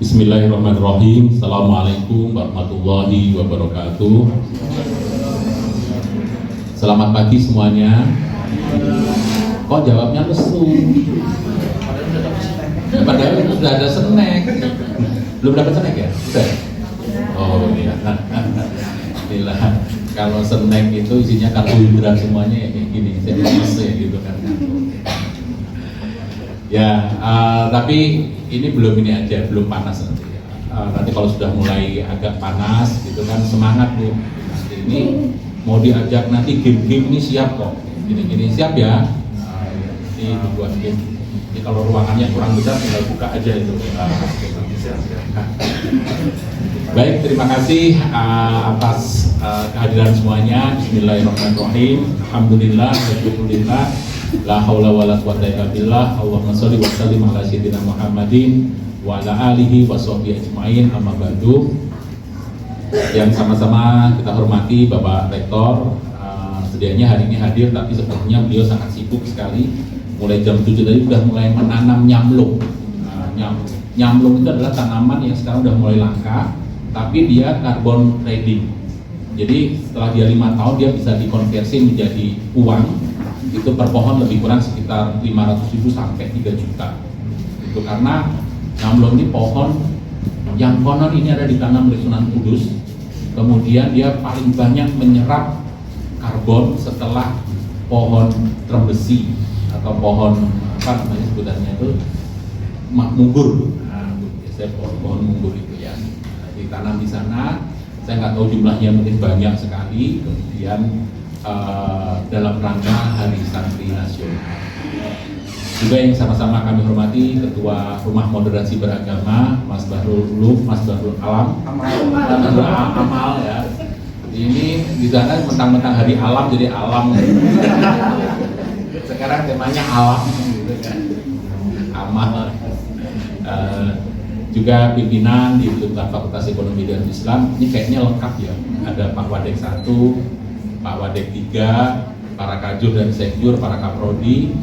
Bismillahirrahmanirrahim. Assalamualaikum warahmatullahi wabarakatuh. Selamat pagi semuanya. Kok jawabnya lesu? Padahal sudah ada snack. Belum dapat snack ya? Sudah? Oh iya. Inilah kalau snack itu isinya karbohidrat semuanya ya kayak gini. Saya gitu kan. Ya, tapi ini belum ini aja, belum panas nanti. Nanti kalau sudah mulai agak panas gitu kan, semangat Bu. Nanti ini mau diajak nanti game-game ini siap kok. Gini-gini siap ya. Ini dibuat game. Jadi kalau ruangannya kurang besar tinggal buka aja itu. Baik, terima kasih atas kehadiran semuanya. Bismillahirrahmanirrahim. Alhamdulillah, alhamdulillah. La haula wala quwwata illa billah. Allahumma shalli wa sallim ala sayyidina Muhammadin wa ala alihi wa sahbihi ajmain. Amma ba'du. Yang sama-sama kita hormati Bapak Rektor, sedianya hari ini hadir tapi sepertinya beliau sangat sibuk sekali. Mulai jam 7 tadi sudah mulai menanam nyamlung. Nyamlung itu adalah tanaman yang sekarang sudah mulai langka, tapi dia carbon trading. Jadi setelah dia 5 tahun dia bisa dikonversi menjadi uang. Itu per pohon lebih kurang sekitar 500.000 sampai 3 juta. Itu karena nyamlung ini pohon yang konon ini ada di tanah Sunan Kudus. Kemudian dia paling banyak menyerap karbon setelah pohon trembesi atau pohon apa namanya sebutannya itu munggur. Nah, biasanya pohon munggur itu ya. Ditanam di sana. Saya nggak tahu jumlahnya, mungkin banyak sekali. Kemudian dalam rangka Hari Santri Nasional. Juga yang sama-sama kami hormati Ketua Rumah Moderasi Beragama Mas Bahrul Ulum, Mas Bahrul Alam, Amal ya. Ini di sana mentang-mentang Hari Alam jadi alam. Sekarang temanya alam gitu kan. Amal. Juga pimpinan di Fakultas Ekonomi dan Islam. Ini kayaknya lengkap ya. Ada Pak Wadek 1, Pak Wadek 3, para kajur dan sekjur, para kaprodi,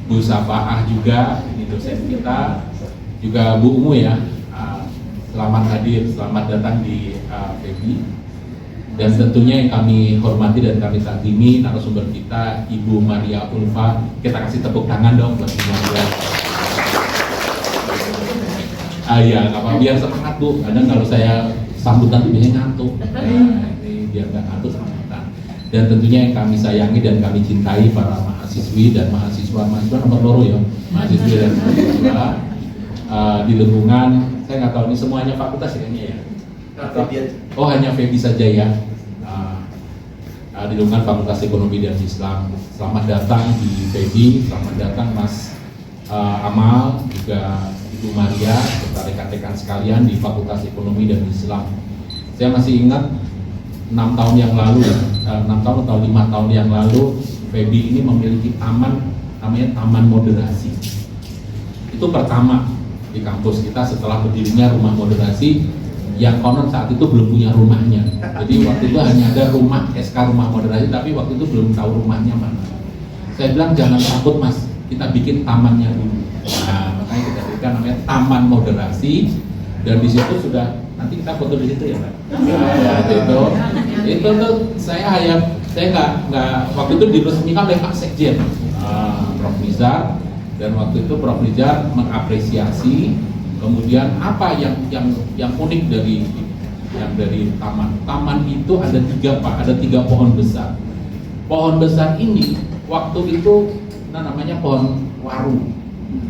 Bu Safaah juga, ini dosen kita, juga Bu Umu ya, selamat hadir, selamat datang di FEBI. Dan tentunya yang kami hormati dan kami takdimi narasumber kita, Ibu Maria Ulfa. Kita kasih tepuk tangan dong buat Ibu Maria. Ya, apa biar semangat Bu. Kadang kalau saya sambutan biasanya ngantuk. Biar nggak ngantuk sambutan. Dan tentunya yang kami sayangi dan kami cintai para mahasiswi dan mahasiswa nomor loro ya, mahasiswi dan mahasiswa di lingkungan. Saya nggak tahu ini semuanya fakultas ya kayaknya ya. Oh hanya FEBI saja ya. Di lingkungan Fakultas Ekonomi dan Islam. Selamat datang di FEBI, selamat datang Mas Amal, juga Ibu Maria, serta rekan-rekan sekalian di Fakultas Ekonomi dan Islam. Saya masih ingat 6 tahun yang lalu, 6 tahun atau 5 tahun yang lalu, FEBI ini memiliki taman, namanya Taman Moderasi. Itu pertama di kampus kita setelah berdirinya Rumah Moderasi, yang konon saat itu belum punya rumahnya. Jadi waktu itu hanya ada rumah, SK Rumah Moderasi, tapi waktu itu belum tahu rumahnya mana. Saya bilang jangan takut Mas, kita bikin tamannya dulu. Nah, makanya kita berikan namanya Taman Moderasi, dan di situ sudah, nanti kita foto di situ ya Pak. Nah, itu tuh saya nggak waktu itu diresmikan oleh Pak Sekjen, Prof. Nizar, dan waktu itu Prof. Nizar mengapresiasi. Kemudian apa yang unik dari taman itu ada 3 Pak, ada 3 pohon besar. Pohon besar ini waktu itu namanya pohon waru.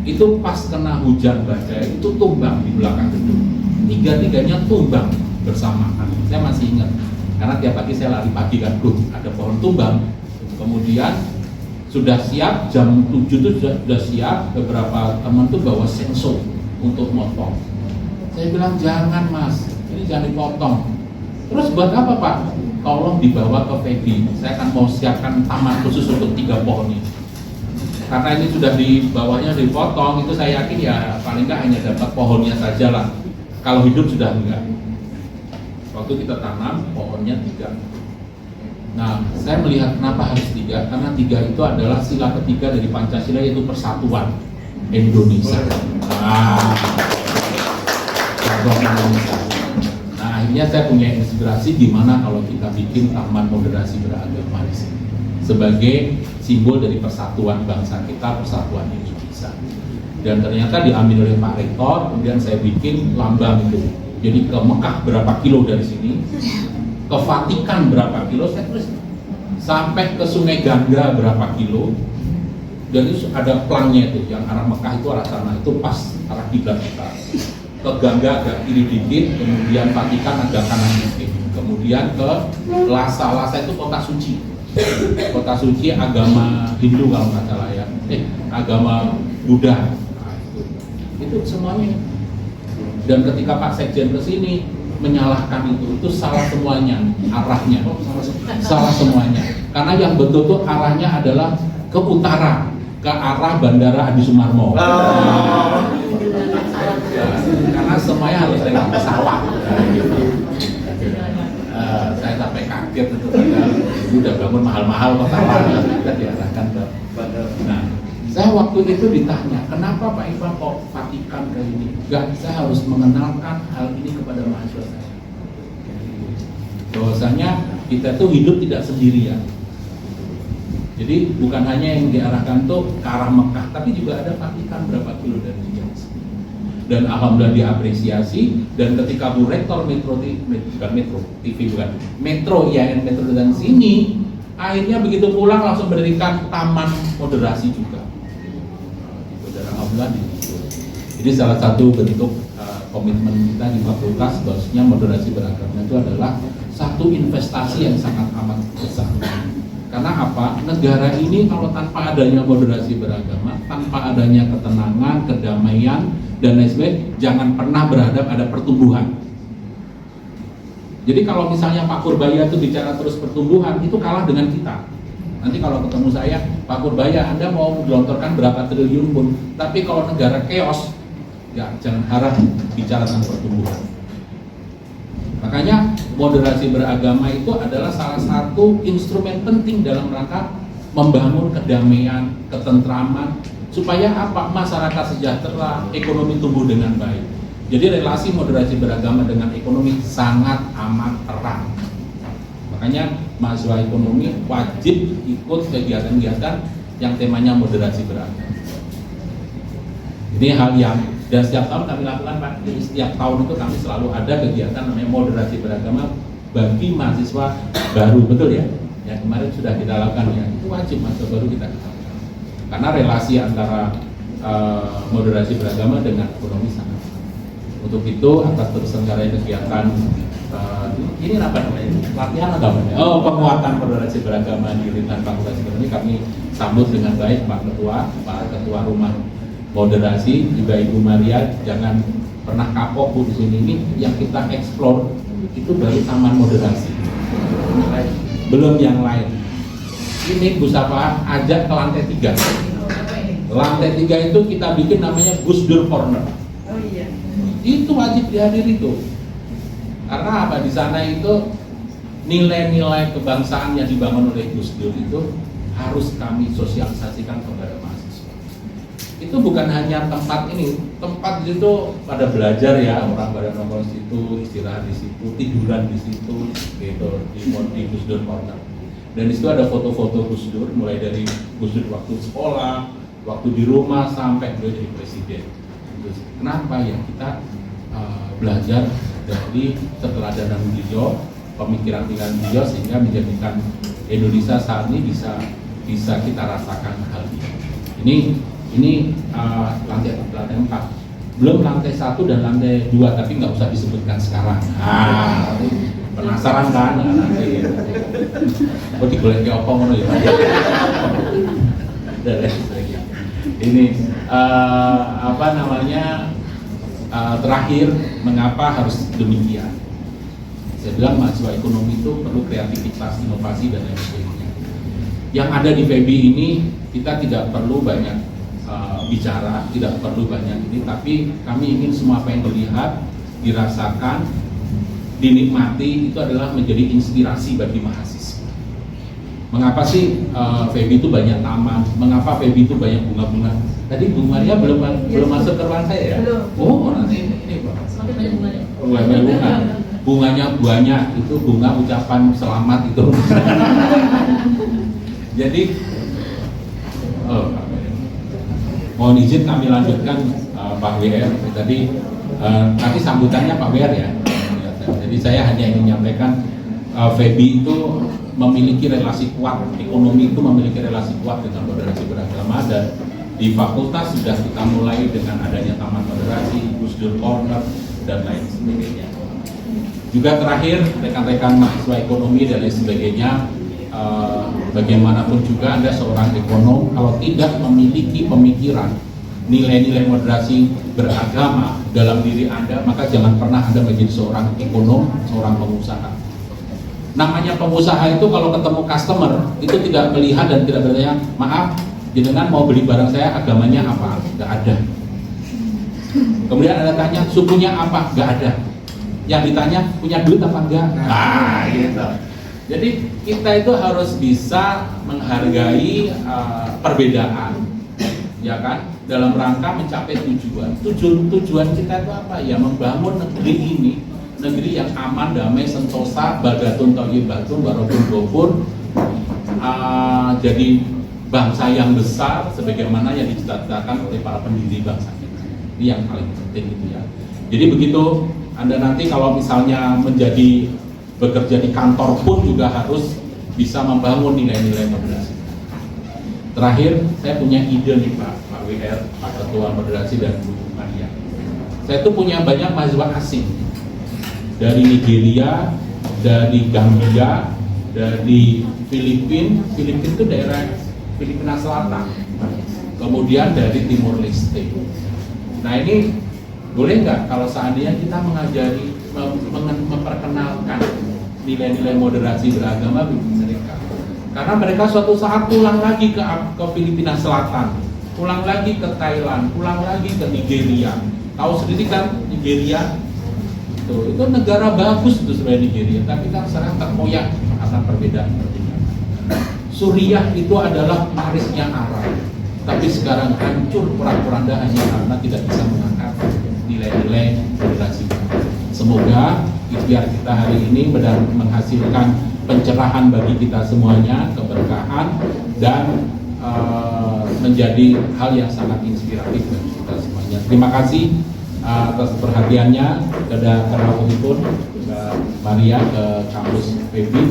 Itu pas kena hujan badai itu tumbang di belakang gedung. 3-tiganya tumbang bersamaan. Saya masih ingat karena tiap pagi saya lari pagi kan, ada pohon tumbang. Kemudian sudah siap jam 7 itu sudah siap, beberapa teman tuh bawa sensor untuk motong. Saya bilang jangan Mas, ini jangan dipotong. Terus buat apa Pak? Tolong dibawa ke FEBI. Saya akan mau siapkan taman khusus untuk 3 pohon ini. karena ini sudah di bawahnya dipotong, itu saya yakin ya paling nggak hanya dapat pohonnya saja lah. Kalau hidup sudah enggak. Waktu kita tanam pohonnya 3. Nah, saya melihat kenapa harus 3, karena 3 itu adalah sila ketiga dari Pancasila, yaitu persatuan Indonesia. Nah, akhirnya saya punya inspirasi gimana kalau kita bikin taman moderasi beragama di sini sebagai simbol dari persatuan bangsa kita, persatuan Indonesia. Dan ternyata diambil oleh Pak Rektor, kemudian saya bikin lambang itu. Jadi ke Mekah berapa kilo dari sini, ke Vatikan berapa kilo, saya tulis. Sampai ke Sungai Gangga berapa kilo. Dan itu ada plangnya itu, yang arah Mekah itu arah sana, itu pas arah kiblat kita. Ke Gangga agak kiri dikit, kemudian Vatikan agak kanan dikit. Kemudian ke Lhasa, Lhasa itu kota suci. Kota suci agama Hindu kalau nggak salah ya, agama Buddha. Nah, itu semuanya. Dan ketika Pak Sekjen kesini menyalahkan itu salah semuanya arahnya, salah semuanya. Karena yang betul tuh arahnya adalah ke utara, ke arah Bandara Adi Sumarmo. Karena semuanya harus lewat pesawat. Saya sampai kaget itu padahal udah bangun mahal-mahal kok salah, kita diarahkan ke bandara. Nah, saya waktu itu ditanya, kenapa Pak Ivan kok Vatikan kayak ini? Enggak, saya harus mengenalkan hal ini kepada mahasiswa saya. Bahwasanya kita tuh hidup tidak sendirian. Jadi bukan hanya yang diarahkan tuh ke arah Mekah, tapi juga ada Vatikan berapa kilo dari sini. Dan alhamdulillah diapresiasi. Dan ketika Bu Rektor Metro IAIN Metro dan sini, akhirnya begitu pulang langsung mendirikan taman moderasi juga. Dan alhamdulillah di situ. Jadi salah satu bentuk komitmen kita di fakultas bahwasanya moderasi beragama itu adalah satu investasi yang sangat amat besar. Karena apa? Negara ini kalau tanpa adanya moderasi beragama, tanpa adanya ketenangan, kedamaian, dan lain sebagainya, jangan pernah berharap ada pertumbuhan. Jadi kalau misalnya Pak Purbaya itu bicara terus pertumbuhan, itu kalah dengan kita. Nanti kalau ketemu saya, Pak Purbaya, Anda mau menggelontorkan berapa triliun pun, tapi kalau negara chaos, ya jangan harap bicara tentang pertumbuhan. Makanya moderasi beragama itu adalah salah satu instrumen penting dalam rangka membangun kedamaian, ketentraman, supaya apa? Masyarakat sejahtera, ekonomi tumbuh dengan baik. Jadi relasi moderasi beragama dengan ekonomi sangat amat erat. Makanya mahasiswa ekonomi wajib ikut kegiatan-kegiatan yang temanya moderasi beragama. Ini hal yang dan setiap tahun kami lakukan Pak. Jadi setiap tahun itu kami selalu ada kegiatan namanya moderasi beragama bagi mahasiswa baru, betul ya? Yang kemarin sudah kita lakukan ya. Itu wajib mahasiswa baru kita lakukan. Karena relasi antara moderasi beragama dengan ekonomi sangat. Untuk itu atas terselenggaranya kegiatan ini apa namanya? Latihan atau apa? Oh, penguatan moderasi beragama di lingkungan Fakultas Ekonomi kami sambut dengan baik Pak Ketua Rumah Moderasi, juga Ibu Maria. Jangan pernah kapok Bu di sini. Ini yang kita eksplor itu baru taman moderasi, belum yang lain. Ini Bu Safa ajak ke lantai 3. Lantai 3 itu kita bikin namanya Gus Dur Corner. Oh iya. Itu wajib dihadiri itu. Karena apa? Di sana itu nilai-nilai kebangsaan yang dibangun oleh Gus Dur itu harus kami sosialisasikan kepada mahasiswa. Itu bukan hanya tempat ini, tempat di situ pada belajar ya, orang pada nongkrong di situ, istirahat di situ, tiduran di situ, gitu di Gus Dur Corner. Dan di situ ada foto-foto Gus Dur, mulai dari Gus Dur waktu sekolah, waktu di rumah, sampai beliau jadi presiden. Kenapa ya? Kita belajar dari seteladanan beliau, pemikiran-pemikiran beliau, sehingga menjadikan Indonesia saat ini bisa kita rasakan hal ini. Ini lantai 4, belum lantai 1 dan lantai 2, tapi nggak usah disebutkan sekarang. Penasaran kan? Nanti kok digolek ke opong ngono ya. Ini apa namanya? Terakhir, mengapa harus demikian? Saya bilang mahasiswa ekonomi itu perlu kreativitas, inovasi dan lain sebagainya. Yang ada di FEBI ini kita tidak perlu banyak bicara, tidak perlu banyak ini, tapi kami ingin semua apa yang terlihat, dirasakan, dinikmati itu adalah menjadi inspirasi bagi mahasiswa. Mengapa sih Feby itu banyak taman? Mengapa Feby itu banyak bunga-bunga? Tadi Bu Maria belum masuk ke ruang saya ya? Belum. Oh, nanti ini Pak. Semakin banyak bunganya. Bunga. Bunganya banyak, itu bunga ucapan selamat itu. Jadi, mohon izin kami lanjutkan Pak WR. Tadi nanti sambutannya Pak WR ya. Jadi saya hanya ingin menyampaikan Feby itu memiliki relasi kuat, ekonomi itu memiliki relasi kuat dengan moderasi beragama, dan di fakultas sudah kita mulai dengan adanya taman moderasi, Gus Dur Corner, dan lain sebagainya. Juga terakhir rekan-rekan mahasiswa ekonomi dan lain sebagainya, bagaimanapun juga Anda seorang ekonom, kalau tidak memiliki pemikiran nilai-nilai moderasi beragama dalam diri Anda, maka jangan pernah Anda menjadi seorang ekonom, seorang pengusaha. Namanya pengusaha itu kalau ketemu customer itu tidak melihat dan tidak bertanya, maaf, jenengan mau beli barang saya agamanya apa? Nggak ada. Kemudian Anda tanya, sukunya apa? Nggak ada. Yang ditanya, punya duit apa enggak? Nah, gitu. Jadi kita itu harus bisa menghargai perbedaan, ya kan? Dalam rangka mencapai tujuan. Tujuan kita itu apa? Ya membangun negeri ini, negeri yang aman, damai, sentosa, badatun thayyibatun, warabun ghafur, jadi bangsa yang besar sebagaimana yang dicita-citakan oleh para pendiri bangsa kita. Ini yang paling penting itu ya. Jadi begitu Anda nanti kalau misalnya menjadi bekerja di kantor pun juga harus bisa membangun nilai-nilai moderasi. Terakhir, saya punya ide nih Pak WR, Pak Ketua Moderasi dan Bu Maria. Saya tuh punya banyak mahasiswa asing dari Nigeria, dari Gambia, dari Filipina itu daerah Filipina Selatan, kemudian dari Timur Leste. Nah ini boleh nggak kalau seandainya kita mengajari, memperkenalkan nilai-nilai moderasi beragama bagi mereka? Karena mereka suatu saat pulang lagi ke Filipina Selatan, pulang lagi ke Thailand, pulang lagi ke Nigeria. Tahu sendiri kan Nigeria? Itu negara bagus itu sebenarnya Nigeria, tapi kan sekarang terkoyak akan perbedaan. Suriah itu adalah Parisnya Arab, tapi sekarang hancur porak-poranda hanya karena tidak bisa mengangkat nilai-nilai moderasi. Semoga ikhtiar kita hari ini benar menghasilkan pencerahan bagi kita semuanya, keberkahan, dan menjadi hal yang sangat inspiratif bagi kita semuanya. Terima kasih atas perhatiannya. Ada kenalpotipun Mbak Maria ke kampus Feby.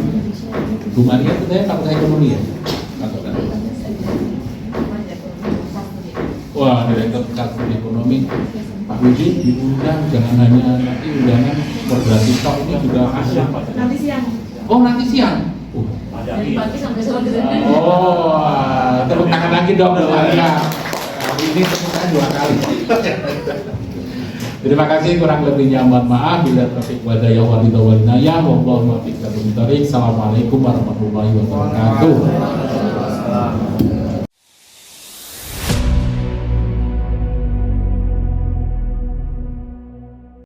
Bu Maria itu saya fakultas ekonomi ya? Wah, direktur fakultas ekonomi. Pak Widi diundang, jangan hanya nanti undangan moderasi talk ini juga ada. Nanti siang. Oh, nanti siang. Dari pagi sampai sore. Oh, tepuk tangan lagi dong Bu Maria. Ini tepuk tangan 2 kali. Terima kasih, kurang lebihnya mohon maaf. Bila taufiq wa hidayah wal inayah, wallahu muwaffiq. Assalamualaikum warahmatullahi wabarakatuh.